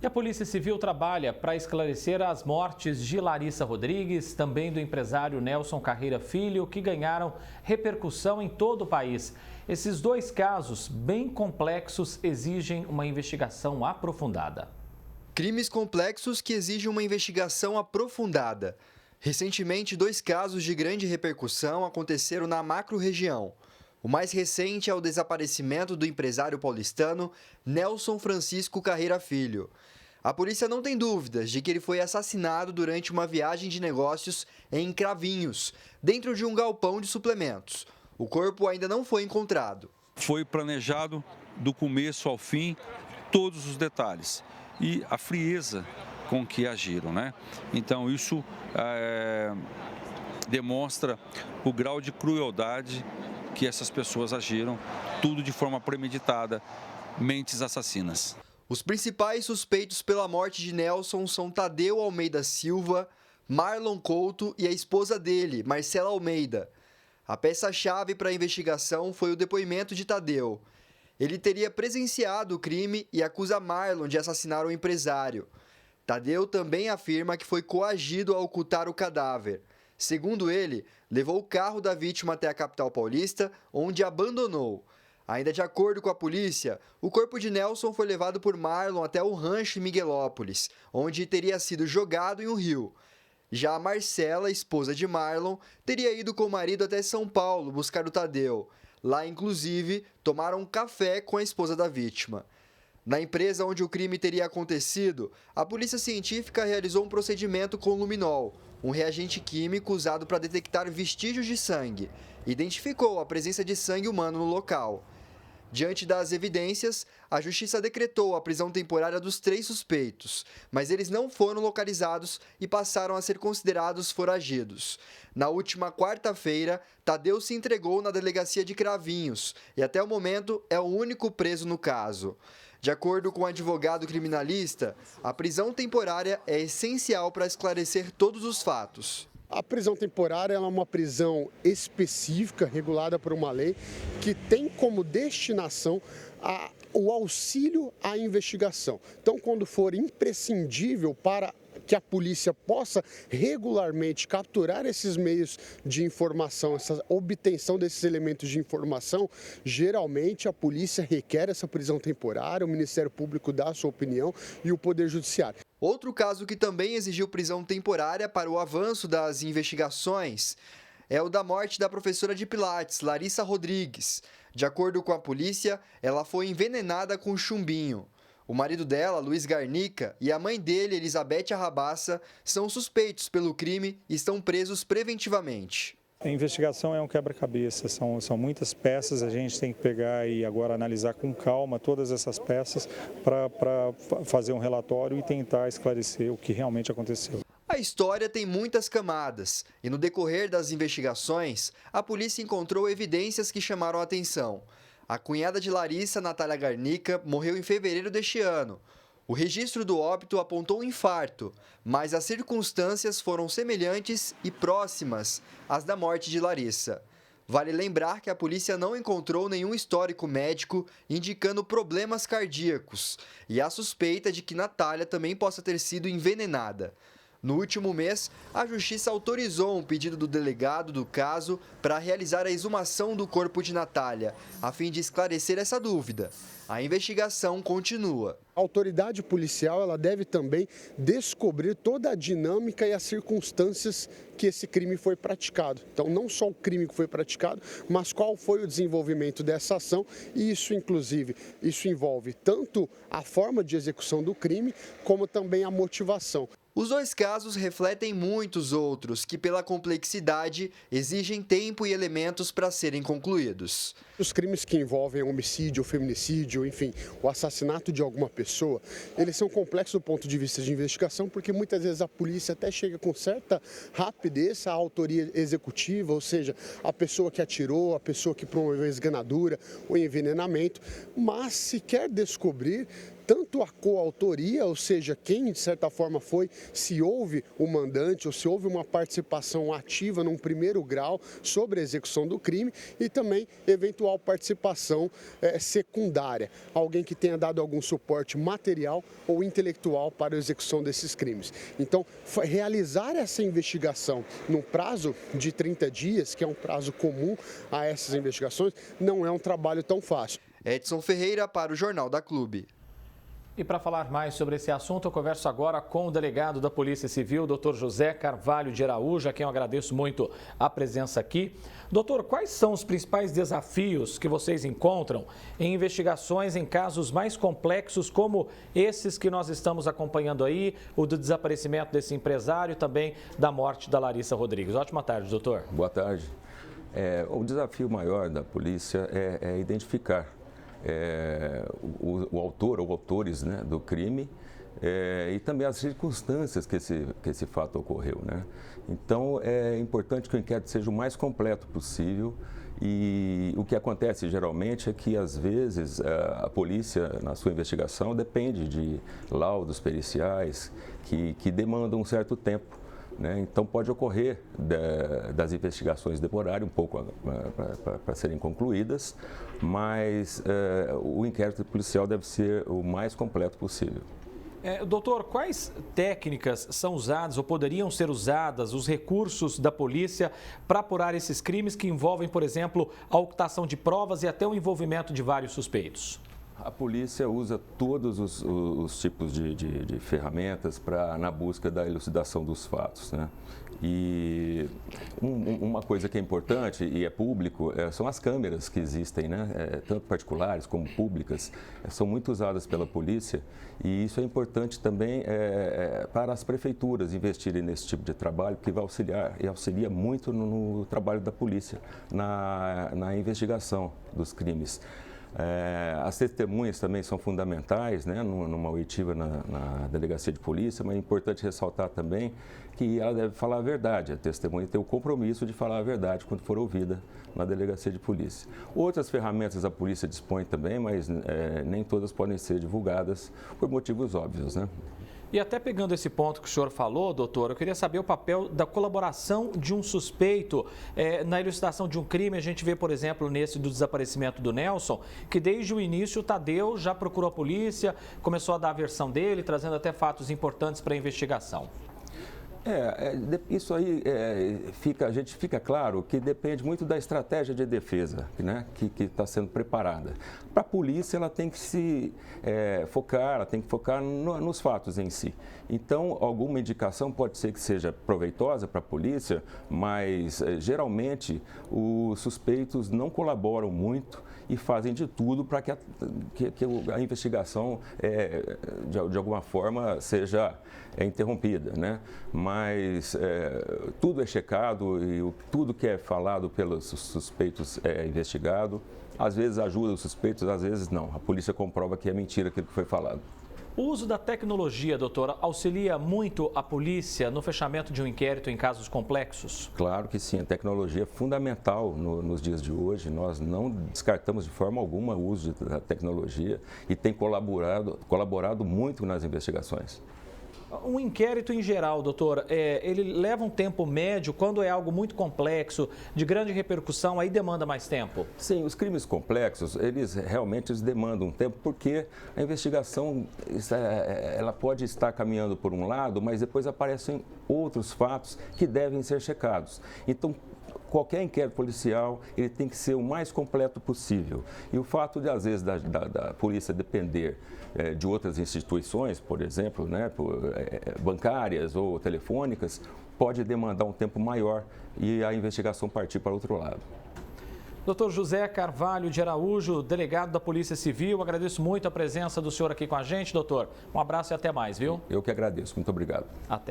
E a Polícia Civil trabalha para esclarecer as mortes de Larissa Rodrigues, também do empresário Nelson Carreira Filho, que ganharam repercussão em todo o país. Esses dois casos, bem complexos, exigem uma investigação aprofundada. Crimes complexos que exigem uma investigação aprofundada. Recentemente, dois casos de grande repercussão aconteceram na macro-região. O mais recente é o desaparecimento do empresário paulistano Nelson Francisco Carreira Filho. A polícia não tem dúvidas de que ele foi assassinado durante uma viagem de negócios em Cravinhos, dentro de um galpão de suplementos. O corpo ainda não foi encontrado. Foi planejado do começo ao fim, todos os detalhes e a frieza com que agiram, né? Então isso demonstra o grau de crueldade que essas pessoas agiram, tudo de forma premeditada, mentes assassinas. Os principais suspeitos pela morte de Nelson são Tadeu Almeida Silva, Marlon Couto e a esposa dele, Marcela Almeida. A peça-chave para a investigação foi o depoimento de Tadeu. Ele teria presenciado o crime e acusa Marlon de assassinar o empresário. Tadeu também afirma que foi coagido a ocultar o cadáver. Segundo ele, levou o carro da vítima até a capital paulista, onde abandonou. Ainda de acordo com a polícia, o corpo de Nelson foi levado por Marlon até o rancho em Miguelópolis, onde teria sido jogado em um rio. Já a Marcela, esposa de Marlon, teria ido com o marido até São Paulo buscar o Tadeu. Lá, inclusive, tomaram um café com a esposa da vítima. Na empresa onde o crime teria acontecido, a polícia científica realizou um procedimento com luminol, um reagente químico usado para detectar vestígios de sangue. Identificou a presença de sangue humano no local. Diante das evidências, a Justiça decretou a prisão temporária dos 3 suspeitos, mas eles não foram localizados e passaram a ser considerados foragidos. Na última quarta-feira, Tadeu se entregou na delegacia de Cravinhos e até o momento é o único preso no caso. De acordo com o advogado criminalista, a prisão temporária é essencial para esclarecer todos os fatos. A prisão temporária é uma prisão específica, regulada por uma lei, que tem como destinação o auxílio à investigação. Então, quando for imprescindível para que a polícia possa regularmente capturar esses meios de informação, essa obtenção desses elementos de informação, geralmente a polícia requer essa prisão temporária, o Ministério Público dá a sua opinião e o Poder Judiciário. Outro caso que também exigiu prisão temporária para o avanço das investigações é o da morte da professora de Pilates, Larissa Rodrigues. De acordo com a polícia, ela foi envenenada com chumbinho. O marido dela, Luiz Garnica, e a mãe dele, Elizabeth Arrabassa, são suspeitos pelo crime e estão presos preventivamente. A investigação é um quebra-cabeça, são muitas peças, a gente tem que pegar e agora analisar com calma todas essas peças para fazer um relatório e tentar esclarecer o que realmente aconteceu. A história tem muitas camadas e no decorrer das investigações, a polícia encontrou evidências que chamaram a atenção. A cunhada de Larissa, Natália Garnica, morreu em fevereiro deste ano. O registro do óbito apontou um infarto, mas as circunstâncias foram semelhantes e próximas às da morte de Larissa. Vale lembrar que a polícia não encontrou nenhum histórico médico indicando problemas cardíacos e há suspeita de que Natália também possa ter sido envenenada. No último mês, a Justiça autorizou um pedido do delegado do caso para realizar a exumação do corpo de Natália, a fim de esclarecer essa dúvida. A investigação continua. A autoridade policial ela deve também descobrir toda a dinâmica e as circunstâncias que esse crime foi praticado. Então, não só o crime que foi praticado, mas qual foi o desenvolvimento dessa ação. E isso, inclusive, envolve tanto a forma de execução do crime, como também a motivação. Os dois casos refletem muitos outros que, pela complexidade, exigem tempo e elementos para serem concluídos. Os crimes que envolvem homicídio, feminicídio, enfim, o assassinato de alguma pessoa, eles são complexos do ponto de vista de investigação, porque muitas vezes a polícia até chega com certa rapidez à autoria executiva, ou seja, a pessoa que atirou, a pessoa que promoveu a esganadura, o envenenamento, mas se quer descobrir, tanto a coautoria, ou seja, quem de certa forma foi, se houve o mandante ou se houve uma participação ativa num primeiro grau sobre a execução do crime e também eventual participação secundária, alguém que tenha dado algum suporte material ou intelectual para a execução desses crimes. Então, realizar essa investigação num prazo de 30 dias, que é um prazo comum a essas investigações, não é um trabalho tão fácil. Edson Ferreira para o Jornal da Clube. E para falar mais sobre esse assunto, eu converso agora com o delegado da Polícia Civil, Dr. José Carvalho de Araújo, a quem eu agradeço muito a presença aqui. Doutor, quais são os principais desafios que vocês encontram em investigações em casos mais complexos como esses que nós estamos acompanhando aí, o do desaparecimento desse empresário e também da morte da Larissa Rodrigues? Ótima tarde, doutor. Boa tarde. O desafio maior da polícia é identificar o autor ou autores, né, do crime e também as circunstâncias que esse fato ocorreu, né? Então, é importante que o inquérito seja o mais completo possível e o que acontece geralmente é que, às vezes, a polícia, na sua investigação, depende de laudos periciais que demandam um certo tempo. Então, pode ocorrer das investigações demorarem um pouco para serem concluídas, mas o inquérito policial deve ser o mais completo possível. Doutor, quais técnicas são usadas ou poderiam ser usadas, os recursos da polícia, para apurar esses crimes que envolvem, por exemplo, a ocultação de provas e até o envolvimento de vários suspeitos? A polícia usa todos os tipos de ferramentas na busca da elucidação dos fatos, né? E uma coisa que é importante e é público são as câmeras que existem, né? Tanto particulares como públicas, são muito usadas pela polícia e isso é importante também para as prefeituras investirem nesse tipo de trabalho, que vai auxiliar e auxilia muito no trabalho da polícia, na investigação dos crimes. As testemunhas também são fundamentais, né, numa oitiva na delegacia de polícia, mas é importante ressaltar também que ela deve falar a verdade. A testemunha tem o compromisso de falar a verdade quando for ouvida na delegacia de polícia. Outras ferramentas a polícia dispõe também, mas nem todas podem ser divulgadas por motivos óbvios, né? E até pegando esse ponto que o senhor falou, doutor, eu queria saber o papel da colaboração de um suspeito na elucidação de um crime. A gente vê, por exemplo, nesse do desaparecimento do Nelson, que desde o início o Tadeu já procurou a polícia, começou a dar a versão dele, trazendo até fatos importantes para a investigação. Isso aí a gente fica claro que depende muito da estratégia de defesa, né, que está sendo preparada. Para a polícia, ela tem que se focar, ela tem que focar nos fatos em si. Então, alguma indicação pode ser que seja proveitosa para a polícia, mas geralmente os suspeitos não colaboram muito e fazem de tudo para que a investigação, de alguma forma, seja interrompida, né? Mas tudo é checado e tudo que é falado pelos suspeitos é investigado. Às vezes ajuda os suspeitos, às vezes não. A polícia comprova que é mentira aquilo que foi falado. O uso da tecnologia, doutora, auxilia muito a polícia no fechamento de um inquérito em casos complexos? Claro que sim, a tecnologia é fundamental nos dias de hoje. Nós não descartamos de forma alguma o uso da tecnologia e tem colaborado muito nas investigações. Um inquérito em geral, doutor, ele leva um tempo médio quando é algo muito complexo, de grande repercussão, aí demanda mais tempo? Sim, os crimes complexos, eles realmente demandam um tempo porque a investigação ela pode estar caminhando por um lado, mas depois aparecem outros fatos que devem ser checados. Então, qualquer inquérito policial, ele tem que ser o mais completo possível. E o fato de, às vezes, da polícia depender de outras instituições, por exemplo, né, bancárias ou telefônicas, pode demandar um tempo maior e a investigação partir para outro lado. Doutor José Carvalho de Araújo, delegado da Polícia Civil, agradeço muito a presença do senhor aqui com a gente, doutor. Um abraço e até mais, viu? Eu que agradeço. Muito obrigado. Até.